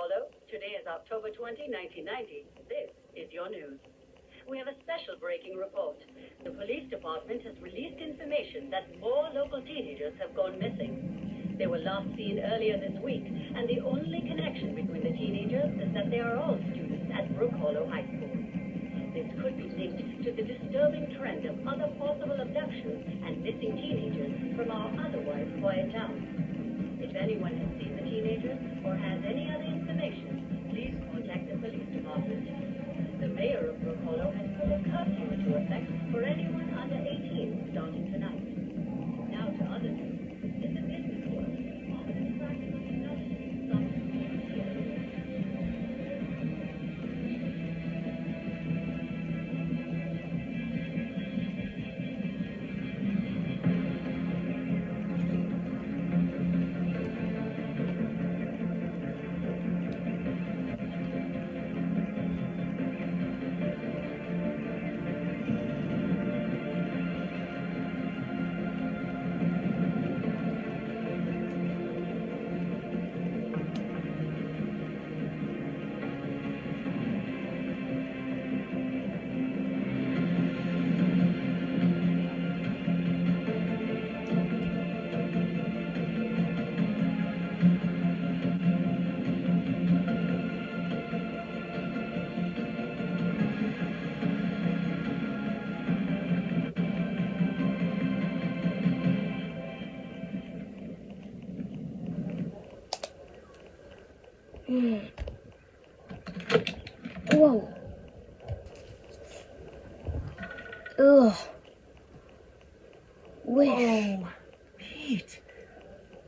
Hollow. Today is October 20, 1990. This is your news. We have a special breaking report. The police department has released information that more local teenagers have gone missing. They were last seen earlier this week, and the only connection between the teenagers is that they are all students at Brook Hollow High School. This could be linked to the disturbing trend of other possible abductions and missing teenagers from our otherwise quiet town. If anyone has seen the teenagers or has any other information, please contact the police department. The mayor of Brook Hollow has put a curfew into effect for anyone under 18 starting tonight. Now to other news. In the business world, office practical technology suffers Wow. Ugh. Wesh. Oh, Pete.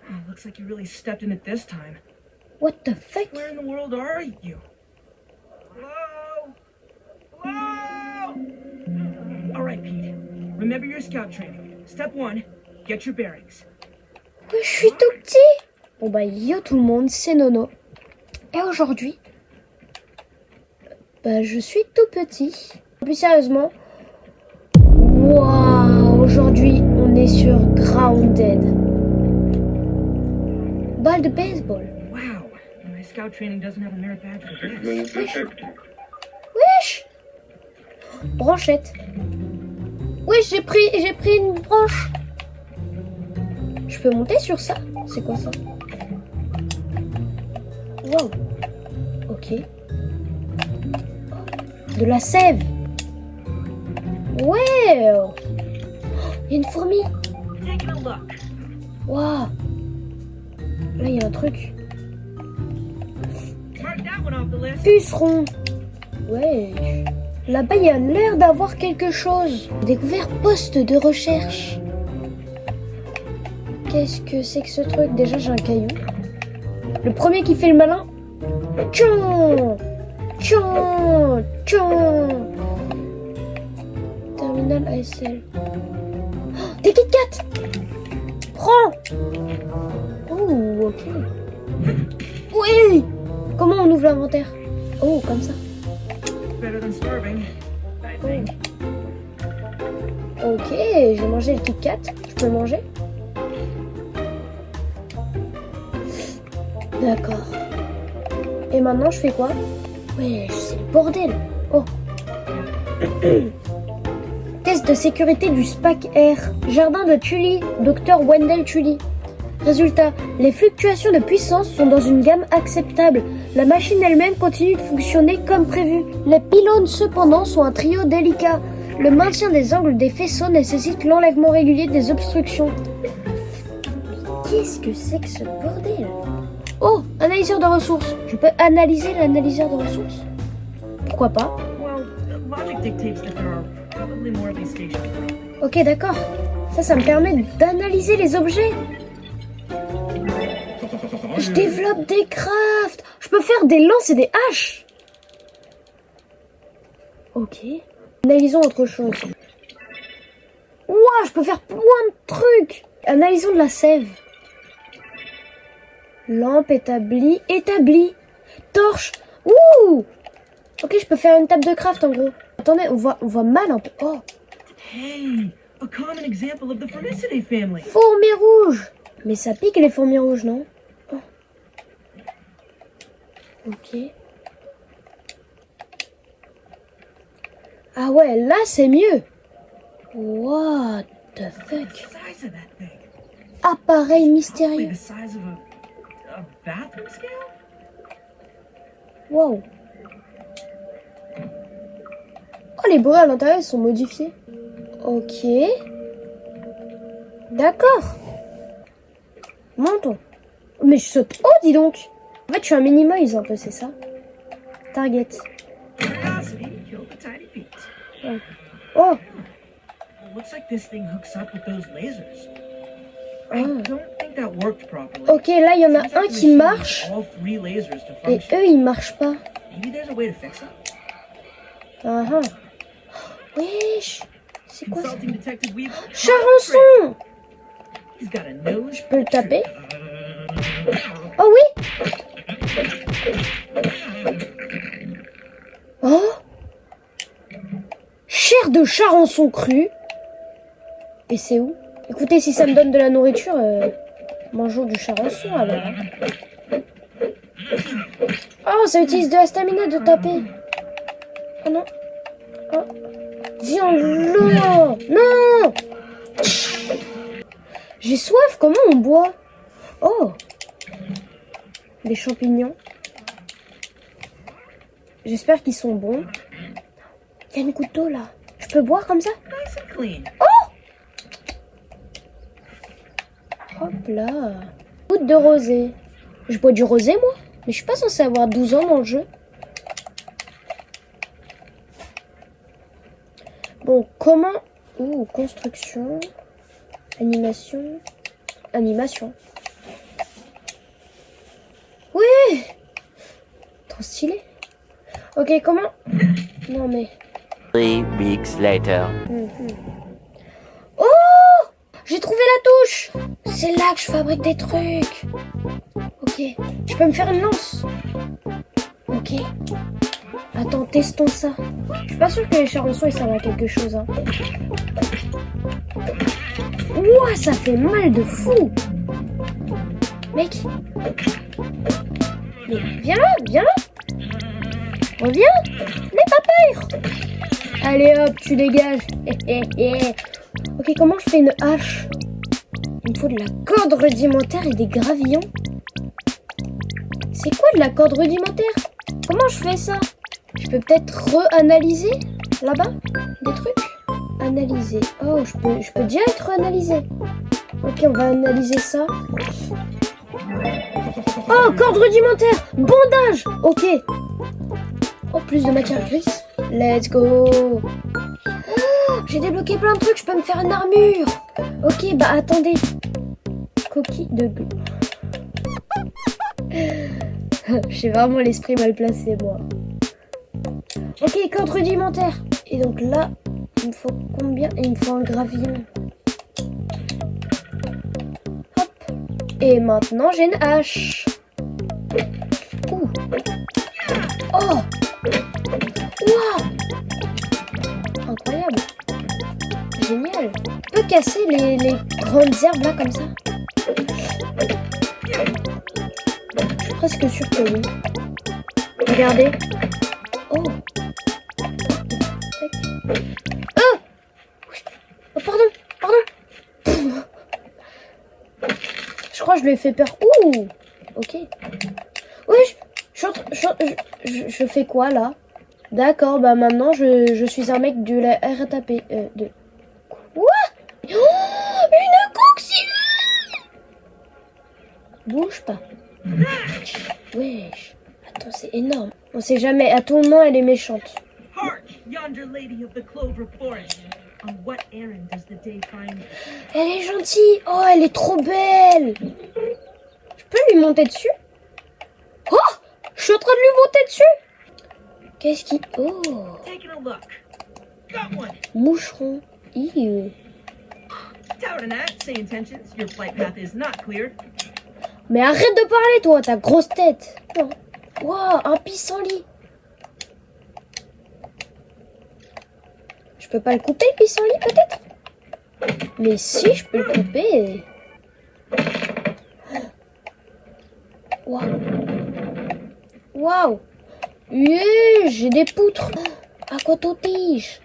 Oh, looks like you really stepped in it this time. What the fuck? Where in the world are you? Hello? Hello? All right, Pete. Remember your scout training. Step 1, get your bearings. Je suis tout petit. Bon bah yo tout le monde, c'est Nono. Et aujourd'hui, bah je suis tout petit. Plus sérieusement, waouh, aujourd'hui on est sur Grounded. Balle de baseball. Wow, my scout training doesn't have a merit badge for this. Wesh. Branchette. Wesh, j'ai pris une branche. Je peux monter sur ça? C'est quoi ça? Wow. Ok. De la sève. Ouais. Il y a une fourmi. Taking a look. Waouh. Là, il y a un truc. Mark that one off the list. Puceron. Ouais. Là-bas, il y a l'air d'avoir quelque chose. Découvert poste de recherche. Qu'est-ce que c'est que ce truc? Déjà, j'ai un caillou. Le premier qui fait le malin. Tchon. Tchon. Tchon. Terminal ASL. Oh, des Kit Kat. Prends. Oh, ok. Oui. Comment on ouvre l'inventaire? Oh, comme ça. Better than starving, I think. Ok, j'ai mangé le Kit Kat. Je peux le manger? D'accord. Et maintenant, je fais quoi? Ouais, c'est le bordel. Oh. Test de sécurité du SPAC Air. Jardin de Tully. Docteur Wendell Tully. Résultat, les fluctuations de puissance sont dans une gamme acceptable. La machine elle-même continue de fonctionner comme prévu. Les pylônes cependant sont un trio délicat. Le maintien des angles des faisceaux nécessite l'enlèvement régulier des obstructions. Qu'est-ce que c'est que ce bordel? Oh, analyseur de ressources. Je peux analyser l'analyseur de ressources? Pourquoi pas? Well, logic dictates that there are probably more of these stations. Ok, d'accord. Ça me permet d'analyser les objets. Je développe des crafts. Je peux faire des lances et des haches. Ok. Analysons autre chose. Ouah, je peux faire plein de trucs. Analysons de la sève. Lampe établie. Torche. Ouh. Ok, je peux faire une table de craft en gros. Attendez, on voit mal un peu. Oh. Hey, a common example of the Formicidae family. Fourmis rouges. Mais ça pique les fourmis rouges, non? Oh. Ok. Ah ouais, là c'est mieux. What the fuck? The size of that thing. Appareil Probably mystérieux. the size of a bathroom scale? Wow. Oh, les bruits à l'intérieur ils sont modifiés. Ok. D'accord. Montons. Mais je saute haut, dis donc. En fait, je suis un minimoise un peu, c'est ça? Target. Curiosity killed the tiny beat. Oh. Looks like this thing hooks up with those lasers. Ah. I don't think that worked properly. Ok, là, il y en a Seems like un the qui machine marche. needs all 3 lasers to Et function. eux, ils marchent pas. Maybe there's a way to fix it. Ah ah. Wesh. C'est quoi ça? Consulting Detective Weevil. Charançon. He's got a nose. Je peux le taper? Oh oui. Oh. Chair de charançon crue. Et c'est où? Écoutez, si ça me donne de la nourriture, mangeons du charançon alors. Oh, ça utilise de la stamina de taper. Oh non. Oh. Viens-le. Non. J'ai soif, comment on boit? Oh. Des champignons. J'espère qu'ils sont bons. Il y a une goutte d'eau là. Je peux boire comme ça? Nice and clean. Hop là. Goutte de rosé. Je bois du rosé moi? Mais je suis pas censée avoir 12 ans dans le jeu. Bon, comment... Ouh, construction. Animation. Animation. Oui! Trop stylé. Ok, comment... Non mais... 3 weeks later. Oh! J'ai trouvé la touche! C'est là que je fabrique des trucs. Ok, je peux me faire une lance. Ok. Attends, testons ça. Je suis pas sûre que les charançons ils servent à quelque chose. Hein. Ouah, ça fait mal de fou! Mec! Mais viens là, viens là! Reviens! N'aie pas peur! Allez hop, tu dégages! Ok, comment je fais une hache? Il me faut de la corde rudimentaire et des gravillons. C'est quoi de la corde rudimentaire? Comment je fais ça? Je peux peut-être re-analyser là-bas des trucs? Analyser. Oh, je peux déjà être analysé. Ok, on va analyser ça. Oh, corde rudimentaire! Bandage! Ok. Oh, plus de matière grise. Let's go! Oh, j'ai débloqué plein de trucs, je peux me faire une armure! Ok, bah attendez. Coquille de glue. J'ai vraiment l'esprit mal placé, moi. Ok, corde rudimentaire. Et donc là, il me faut combien? Il me faut un gravillon. Hop. Et maintenant, j'ai une hache. Ouh. Oh! Waouh! Incroyable! Génial! On peut casser les grandes herbes là comme ça? Je suis presque sûre que oui. Regardez! Oh! Oh! Oh, pardon! Pardon! Je crois que je lui ai fait peur. Ouh! Ok. Oui, je fais quoi là? D'accord, bah maintenant je suis un mec de la RATP. Quoi? Oh, une coccinelle! Bouge pas. Wesh. Attends, c'est énorme. On sait jamais. À tout moment, elle est méchante. Hark, yonder lady of the Clover Forest. On what errand does the day find you? Elle est gentille. Oh, elle est trop belle. Je peux lui monter dessus? Oh! Je suis en train de lui monter dessus. Qu'est-ce qui... Oh! Taking a look. Got one. Moucheron. Ew. Tower Nat, say intentions. Your flight path is not cleared. Mais arrête de parler, toi, ta grosse tête. Non. Wow, un pissenlit. Je peux pas le couper, le pissenlit, peut-être? Mais si, je peux le couper. Wow. Waouh. Yeah, j'ai des poutres à coton-tige.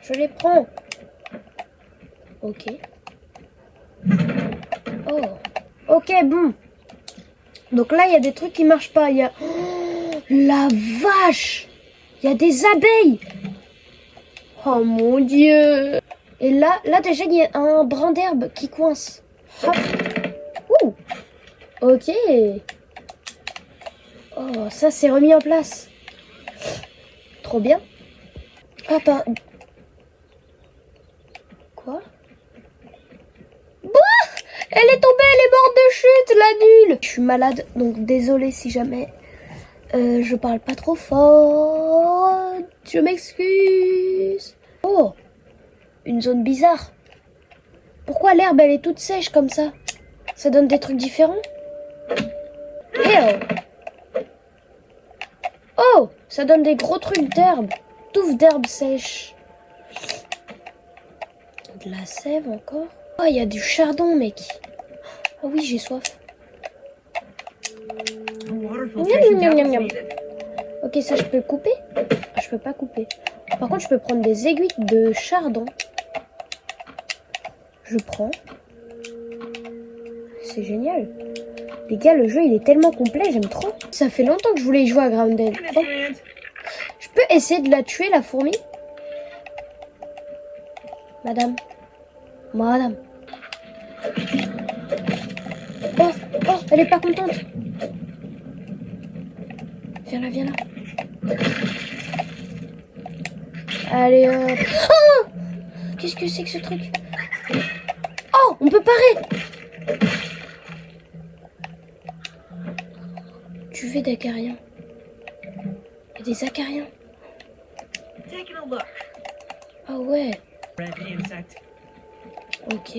Je les prends. Ok. Oh. Ok, bon. Donc là, il y a des trucs qui marchent pas. Il y a... Oh, la vache! Il y a des abeilles! Oh mon Dieu! Et là déjà, il y a un brin d'herbe qui coince. Hop. Ouh! Ok. Oh, ça c'est remis en place. Trop bien. Ah, pas... Quoi? Elle est tombée, elle est morte de chute, la nulle. Je suis malade, donc désolée si jamais je parle pas trop fort. Je m'excuse. Oh, une zone bizarre. Pourquoi l'herbe, elle est toute sèche comme ça? Ça donne des trucs différents? Oh, ça donne des gros trucs d'herbe. Touffes d'herbe sèche. De la sève encore. Oh, il y a du chardon, mec. Oh oui, j'ai soif. Ok, ça, je peux couper? Ah, je peux pas couper. Par contre, je peux prendre des aiguilles de chardon. Je prends. C'est génial. Les gars, le jeu, il est tellement complet, j'aime trop. Ça fait longtemps que je voulais y jouer à Grounded. Oh. Je peux essayer de la tuer, la fourmi? Madame. Madame. Oh, oh, elle est pas contente. Viens là, viens là. Allez, hop. Oh! Qu'est-ce que c'est que ce truc? Oh, on peut parer. Duvet d'acariens. Il y a des acariens. Ah ouais. Ok.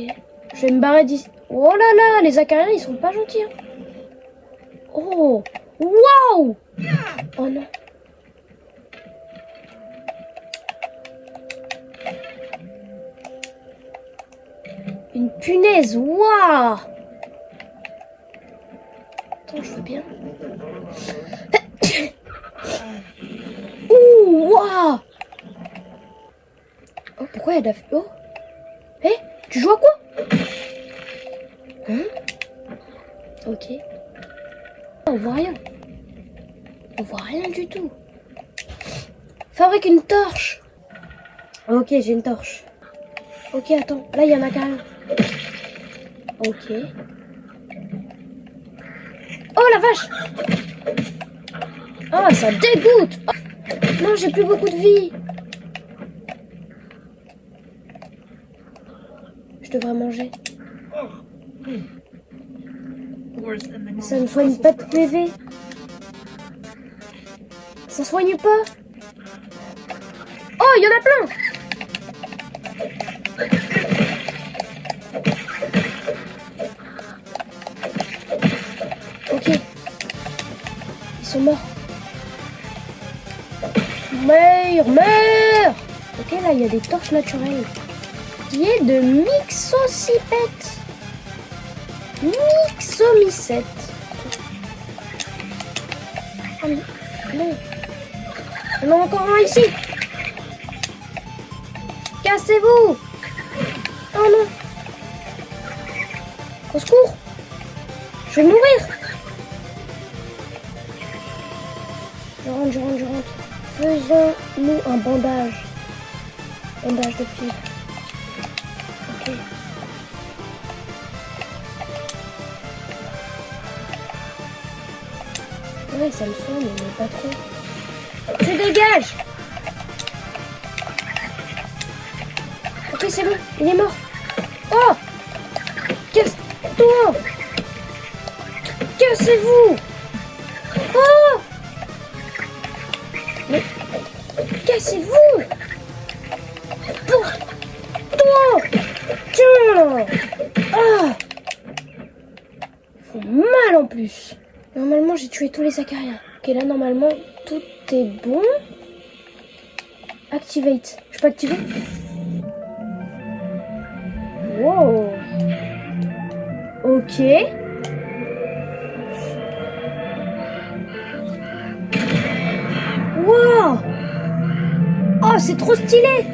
Je vais me barrer d'ici. Oh là là, les acariens, ils sont pas gentils. Hein. Oh. Waouh. Oh non. Une punaise. Waouh. Attends, je veux bien. Ouh, waouh. Oh, pourquoi elle a fait... Oh. Hé, tu joues à quoi? Hein? Ok. On voit rien. On voit rien du tout. Fabrique une torche. Ok, j'ai une torche. Ok, attends. Là, il y en a qu'un. Ok. Oh, la vache! Ah, ça dégoûte! Oh. Non, j'ai plus beaucoup de vie. Je devrais manger. Ça ne soigne pas de PV. Ça soigne pas. Oh, il y en a plein. Ok. Ils sont morts. Meurs, meurs. Ok, là, il y a des torches naturelles. Qui est de Mixocipète. Mixomycète. Oh non. Il y en a encore un ici. Cassez-vous. Oh non. Au secours. Je vais mourir. Je rentre. Faisons-nous un bandage. Bandage de fil. Ok. Ouais, ça me soigne, mais pas trop. Je dégage! Ok, c'est bon, il est mort. Oh! Casse-toi! Cassez-vous! Oh! Mais cassez-vous! Toi! Tiens! Ah! Ils font mal en plus. Normalement, j'ai tué tous les acariens. Ok, là, normalement, tout est bon. Activate. Je peux activer? Wow. Ok. Wow! Oh, c'est trop stylé!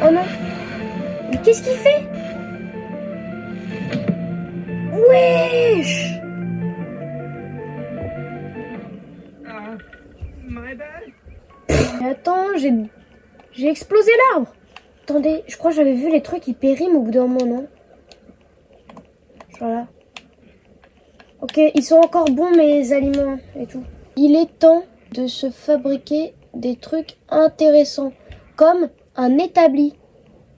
Oh non! Mais qu'est-ce qu'il fait? Wesh! My bad. Mais attends, j'ai explosé l'arbre! Attendez, je crois que j'avais vu les trucs qui périment au bout d'un moment, non? Voilà. Ok, ils sont encore bons mes aliments et tout. Il est temps de se fabriquer des trucs intéressants, comme un établi.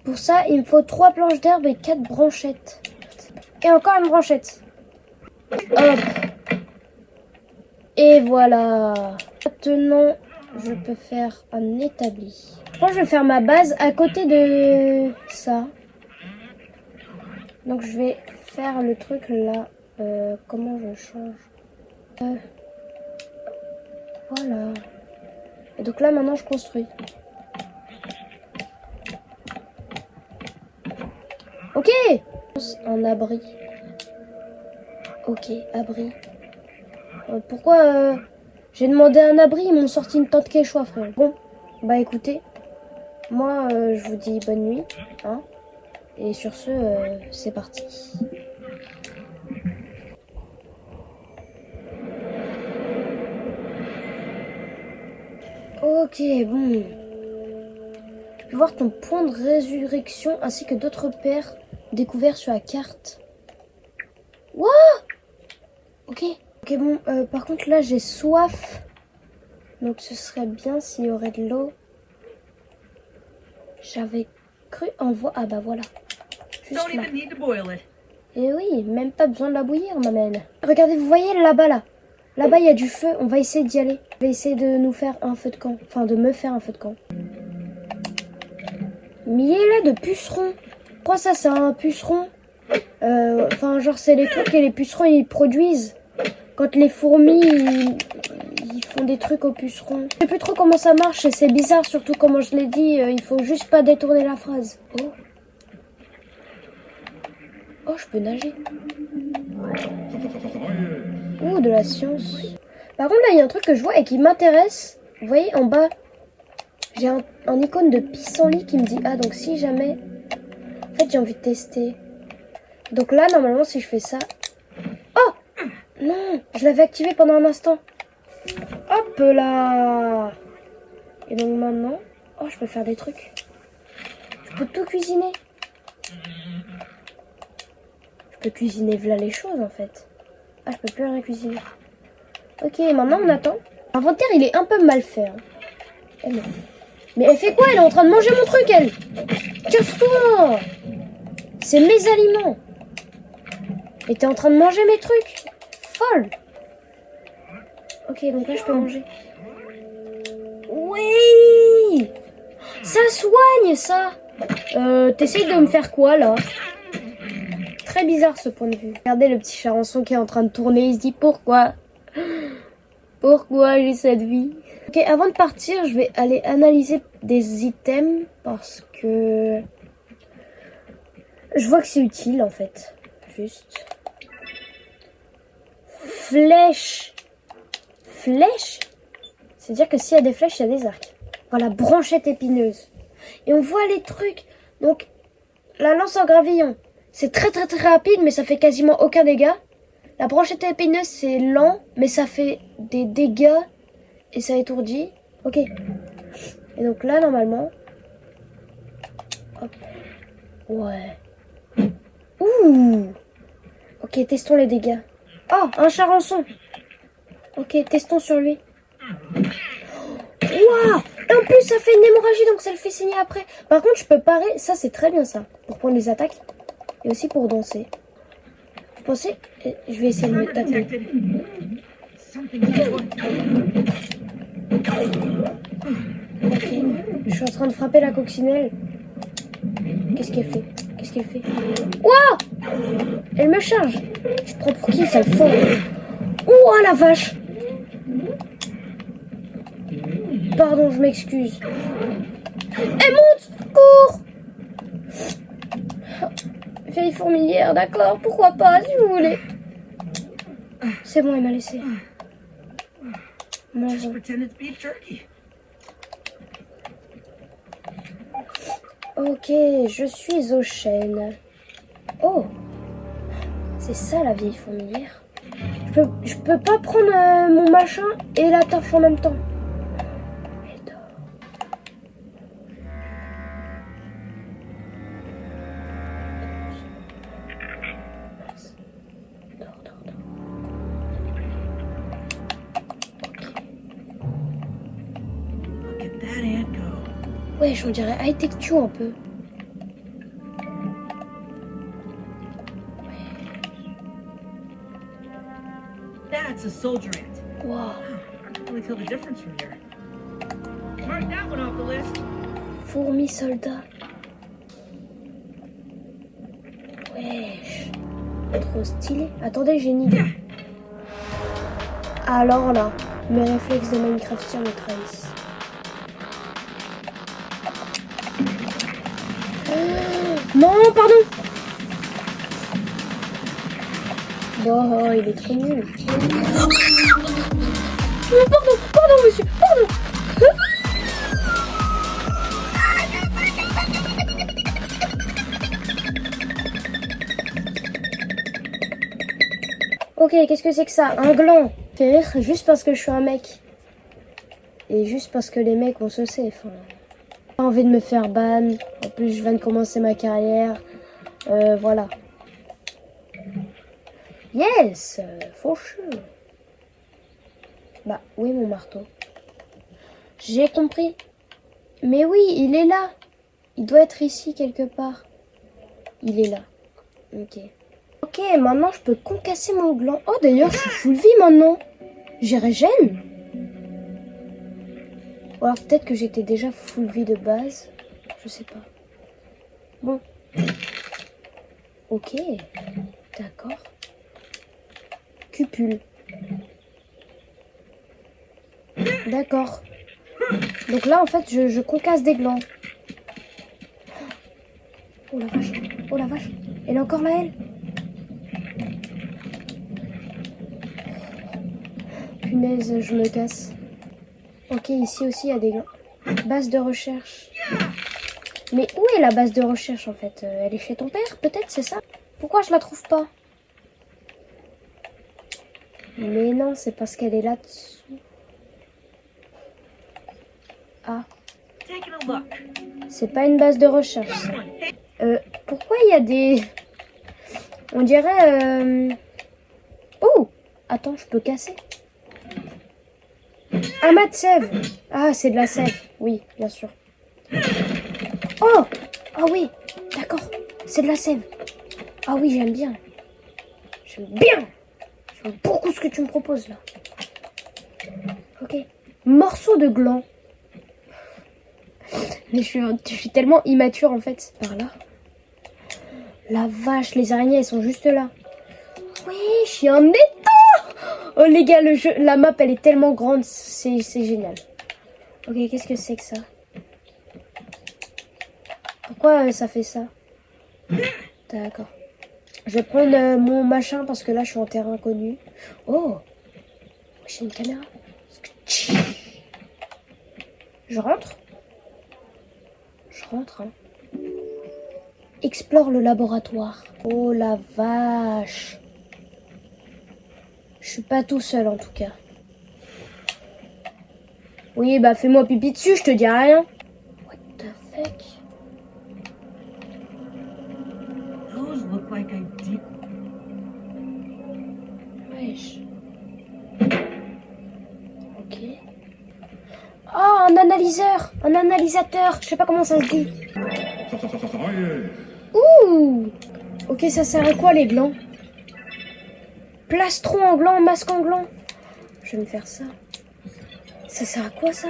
Pour ça, il me faut 3 planches d'herbe et 4 branchettes. Et encore une branchette. Hop. Et voilà. Maintenant, je peux faire un établi. Je pense que je vais faire ma base à côté de ça. Donc je vais faire le truc là. Comment je change Voilà. Et donc là maintenant je construis. Ok. Un abri. Ok, abri. Pourquoi j'ai demandé un abri, ils m'ont sorti une tente quechua, frère. Bon, bah écoutez, moi je vous dis bonne nuit, hein. Et sur ce, c'est parti. Ok, bon. Tu peux voir ton point de résurrection ainsi que d'autres repères découverts sur la carte. What? Ok. Ok, bon, par contre là j'ai soif. Donc ce serait bien s'il y aurait de l'eau. J'avais cru en voir. Ah bah voilà. Juste Don't là. even need to boil it. Et oui, même pas besoin de la bouillir, ma belle. Regardez, vous voyez là-bas, là. Là-bas, il y a du feu. On va essayer d'y aller. On va essayer de nous faire un feu de camp. Enfin, de me faire un feu de camp. Miel de puceron. Pourquoi ça, c'est un puceron? Enfin, genre, c'est les trucs que les pucerons, ils produisent. Quand les fourmis, ils font des trucs aux pucerons. Je sais plus trop comment ça marche et c'est bizarre, surtout comment je l'ai dit. Il faut juste pas détourner la phrase. Oh. Oh, je peux nager. Oh, de la science. Par contre, là, il y a un truc que je vois et qui m'intéresse. Vous voyez, en bas, j'ai un icône de pissenlit qui me dit... Ah, donc si jamais... En fait, j'ai envie de tester. Donc là, normalement, si je fais ça... Oh! Non, je l'avais activé pendant un instant. Hop là! Et donc maintenant... Oh, je peux faire des trucs. Je peux tout cuisiner. Je peux cuisiner voilà les choses en fait. Ah, je peux plus rien cuisiner. Ok, maintenant on attend. L'inventaire il est un peu mal fait. Hein. Mais elle fait quoi? Elle est en train de manger mon truc, elle. Casse-toi! C'est mes aliments. Et t'es en train de manger mes trucs. Folle. Ok, donc là je peux manger. Oui! Ça soigne ça. T'essayes de me faire quoi là? Très bizarre ce point de vue. Regardez le petit charançon qui est en train de tourner. Il se dit pourquoi? Pourquoi j'ai cette vie? Ok, avant de partir, je vais aller analyser des items parce que je vois que c'est utile en fait. Juste. Flèche. Flèche? C'est-à-dire que s'il y a des flèches, il y a des arcs. Voilà, branchette épineuse. Et on voit les trucs. Donc, la lance en gravillon. C'est très rapide, mais ça fait quasiment aucun dégât. La branchette épineuse, c'est lent, mais ça fait des dégâts et ça étourdit. Ok. Et donc là, normalement... Hop. Ouais. Ouh. Ok, testons les dégâts. Oh, un charançon. Ok, testons sur lui. Waouh. Et en plus, ça fait une hémorragie, donc ça le fait saigner après. Par contre, je peux parer... Ça, c'est très bien, ça. Pour prendre les attaques. Et aussi pour danser. Vous pensez? Je vais essayer de me taper. Ok. Je suis en train de frapper la coccinelle. Qu'est-ce qu'elle fait? Qu'est-ce qu'elle fait? Ouah! Elle me charge. Je prends pour qui ça le fond? Oh la vache! Pardon, je m'excuse. Elle monte! Cours! Vieille fourmilière, d'accord, pourquoi pas, si vous voulez. C'est bon, elle m'a laissé. Mangeons. Just pretend it's beef jerky. Ok, je suis aux chaînes. Oh, c'est ça la vieille fourmilière. Je peux pas prendre mon machin et la torche en même temps. Elle dort. Dors, dors, dors. Look at that ant go. Ouais, on dirait high tech tu un peu. That's a soldier ant. Wow. I can really tell the difference from here. Mark that one off the list. Fourmi soldat. Wesh. Trop stylé. Attendez, j'ai une idée. Alors là, mes réflexes de Minecraftien me trahissent. Non, pardon. Bon, il est trop nul. Pardon, monsieur, pardon. Ok, qu'est-ce que c'est que ça? Un gland. Fait rire juste parce que je suis un mec. Et juste parce que les mecs, on se sait. Enfin, pas envie de me faire ban. En plus, je viens de commencer ma carrière. Voilà. Yes, for sure. Bah, oui, mon marteau. J'ai compris. Mais oui, il est là. Il doit être ici quelque part. Il est là. Ok. Ok, maintenant je peux concasser mon gland. Oh, d'ailleurs, je suis full vie maintenant. J'ai régène. Ou alors peut-être que j'étais déjà full vie de base. Je sais pas. Bon. Ok. D'accord. Cupule. D'accord. Donc là, en fait, je concasse des glands. Oh la vache. Oh la vache. Elle est encore là, elle. Punaise, je me casse. Ok, ici aussi, il y a des glands. Base de recherche. Mais où est la base de recherche, en fait? Elle est chez ton père, peut-être, c'est ça? Pourquoi je la trouve pas? Mais non, c'est parce qu'elle est là-dessous. Ah. Taking a look. C'est pas une base de recherche. Ça. Pourquoi il y a des... On dirait... Oh! Attends, je peux casser. Un mat de sève. Ah, c'est de la sève. Oui, bien sûr. Oh! Ah oui, d'accord. C'est de la sève. Ah oui, j'aime bien. J'aime bien. J'aime beaucoup ce que tu me proposes, là. Ok. Morceau de gland. Mais je suis tellement immature, en fait. Par là. La vache, les araignées, elles sont juste là. Oui, je suis en état. Oh les gars, la map, elle est tellement grande. C'est génial. Ok, qu'est-ce que c'est que ça? Pourquoi ça fait ça? D'accord. Je vais prendre mon machin parce que là, je suis en terrain inconnu. Oh, j'ai une caméra. Je rentre? Je rentre, hein. Explore le laboratoire. Oh la vache. Je suis pas tout seul en tout cas. Oui, bah fais-moi pipi dessus, je te dis rien. What the fuck? Those look like I did. Wesh. Ok. Oh, un analyseur. Un analysateur. Je sais pas comment ça se dit. Ouh. Ok, ça sert à quoi les glands? Plastron en gland, masque en gland. Je vais me faire ça. Ça sert à quoi ça?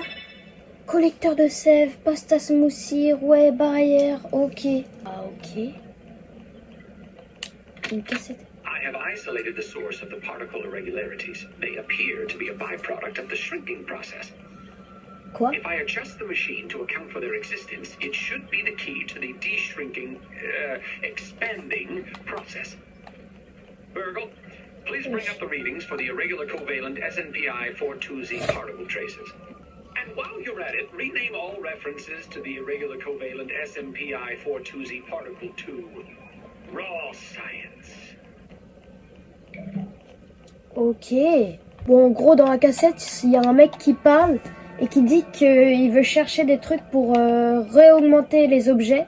Collecteur de sève, pasta à smoothie, ouais, barrière, ok. Ah, ok. Une cassette. I have isolated the source of the particle irregularities. They appear to be a byproduct of the shrinking process. Quoi? If I adjust the machine to account for their existence, it should be the key to the de-shrinking, expanding process. Burgle, please bring up the readings for the irregular covalent SNPI 42Z particle traces. And while you're at it, rename all references to the irregular covalent SMPI 42Z particle 2. Raw science. Ok. Bon, en gros, dans la cassette, il y a un mec qui parle et qui dit qu'il veut chercher des trucs pour réaugmenter les objets.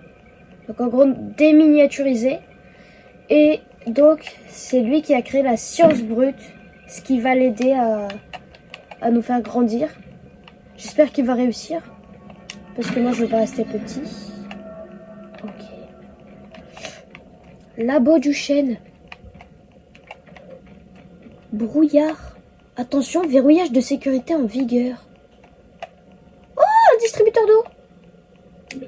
Donc, en gros, déminiaturiser. Et donc, c'est lui qui a créé la science brute, ce qui va l'aider à nous faire grandir. J'espère qu'il va réussir. Parce que moi, je veux pas rester petit. Ok. Labo du chêne. Brouillard. Attention, verrouillage de sécurité en vigueur. Oh, un distributeur d'eau.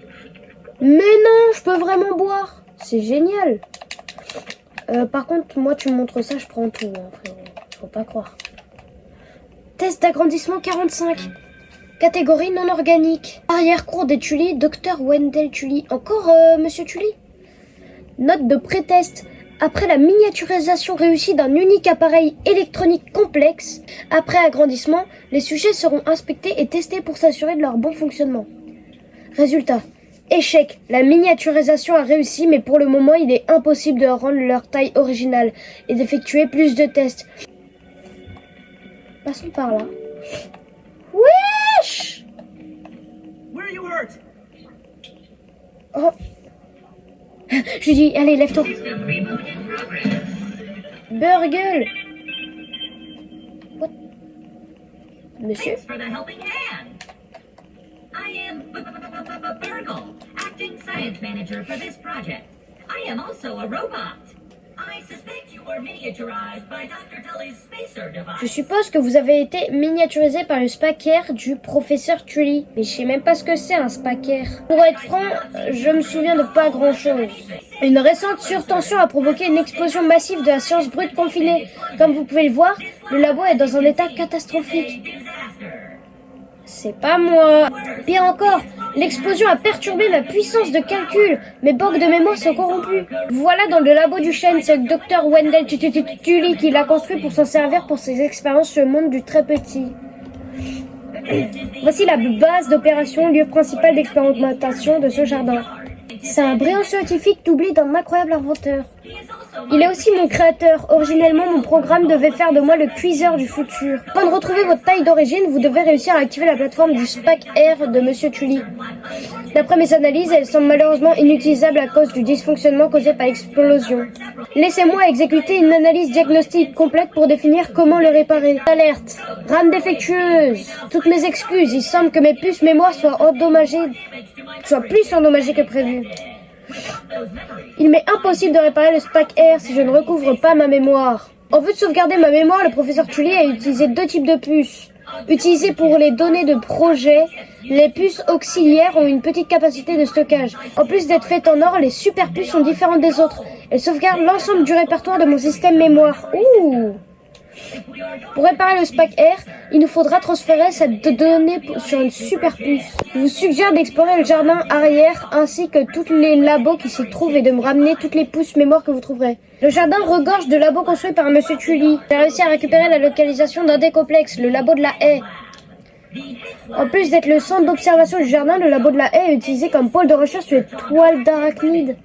Mais non, je peux vraiment boire. C'est génial. Par contre, moi, tu me montres ça, je prends tout. Hein, frérot. Faut pas croire. Test d'agrandissement 45. Catégorie non organique. Arrière-cour des Tully, Dr Wendell Tully. Encore Monsieur Tully. Note de pré-test. Après la miniaturisation réussie d'un unique appareil électronique complexe, après agrandissement, les sujets seront inspectés et testés pour s'assurer de leur bon fonctionnement. Résultat. Échec. La miniaturisation a réussi, mais pour le moment, il est impossible de rendre leur taille originale et d'effectuer plus de tests. Passons par là. Wesh! Where are you hurt? Oh. Je lui dis, allez, lève-toi. Burgle. What? Monsieur? Thanks for the helping hand. I am Burgle, acting science manager for this project. I am also a robot. I suspect you were miniaturized by Dr. Tully's spacer device. Je suppose que vous avez été miniaturisé par le spacer du professeur Tully. Mais je sais même pas ce que c'est un spacer. Pour être franc, je me souviens de pas grand chose. Une récente surtension a provoqué une explosion massive de la science brute confinée. Comme vous pouvez le voir, le labo est dans un état catastrophique. C'est pas moi. Pire encore, l'explosion a perturbé ma puissance de calcul. Mes banques de mémoire sont corrompues. Voilà dans le labo du chêne, c'est le docteur Wendell Tully qui l'a construit pour s'en servir pour ses expériences sur le monde du très petit. Voici la base d'opération, lieu principal d'expérimentation de ce jardin. C'est un brillant scientifique doublé d'un incroyable inventeur. Il est aussi mon créateur. Originellement, mon programme devait faire de moi le cuiseur du futur. Afin de retrouver votre taille d'origine, vous devez réussir à activer la plateforme du SPAC Air de Monsieur Tully. D'après mes analyses, elle semble malheureusement inutilisable à cause du dysfonctionnement causé par l'explosion. Laissez-moi exécuter une analyse diagnostique complète pour définir comment le réparer. Alerte. Rame défectueuse. Toutes mes excuses, il semble que mes puces mémoire soient plus endommagées que prévu. Il m'est impossible de réparer le SPAC Air si je ne recouvre pas ma mémoire. En vue de sauvegarder ma mémoire, le professeur Tully a utilisé deux types de puces. Utilisées pour les données de projet, les puces auxiliaires ont une petite capacité de stockage. En plus d'être faites en or, les super puces sont différentes des autres. Elles sauvegardent l'ensemble du répertoire de mon système mémoire. Ouh! Pour réparer le SPAC Air, il nous faudra transférer cette donnée sur une super puce. Je vous suggère d'explorer le jardin arrière ainsi que tous les labos qui s'y trouvent et de me ramener toutes les puces mémoire que vous trouverez. Le jardin regorge de labos construits par Monsieur Tully. J'ai réussi à récupérer la localisation d'un des complexes, le labo de la haie. En plus d'être le centre d'observation du jardin, le labo de la haie est utilisé comme pôle de recherche sur les toiles d'arachnides.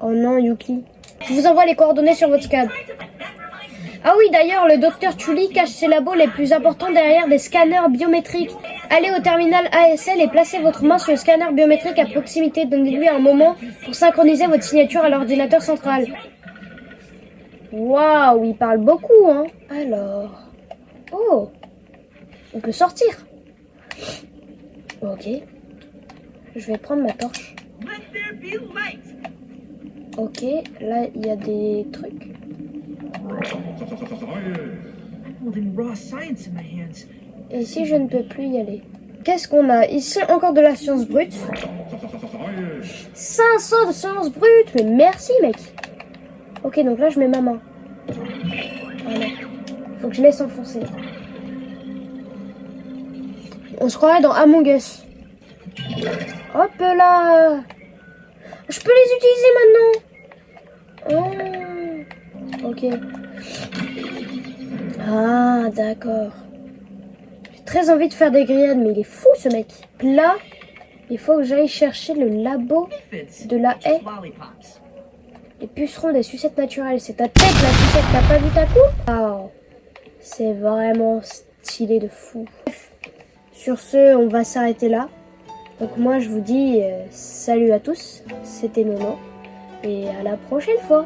Oh non, Yuki. Je vous envoie les coordonnées sur votre scan. Ah oui, d'ailleurs, le docteur Tully cache ses labos les plus importants derrière des scanners biométriques. Allez au terminal ASL et placez votre main sur le scanner biométrique à proximité. Donnez-lui un moment pour synchroniser votre signature à l'ordinateur central. Waouh, il parle beaucoup, hein. Alors... Oh, on peut sortir. Ok. Je vais prendre ma torche. Ok, là, il y a des trucs. Holding raw science in my hands. Et ici, je ne peux plus y aller. Qu'est-ce qu'on a? Ici, encore de la science brute. 500 de science brute. Mais merci, mec. Ok, donc là, je mets ma main. Voilà. Faut que je laisse enfoncer. On se croirait dans Among Us. Hop là. Je peux les utiliser maintenant. Oh. Ok. Ah, d'accord. très envie de faire des grillades, mais il est fou ce mec. Là, il faut que j'aille chercher le labo Aphids, de la just haie. lollipops. Les pucerons des sucettes naturelles. C'est ta tête la sucette, t'as pas vu ta coupe? Oh, c'est vraiment stylé de fou. Bref, sur ce, on va s'arrêter là. Donc moi je vous dis salut à tous, c'était Nono et à la prochaine fois.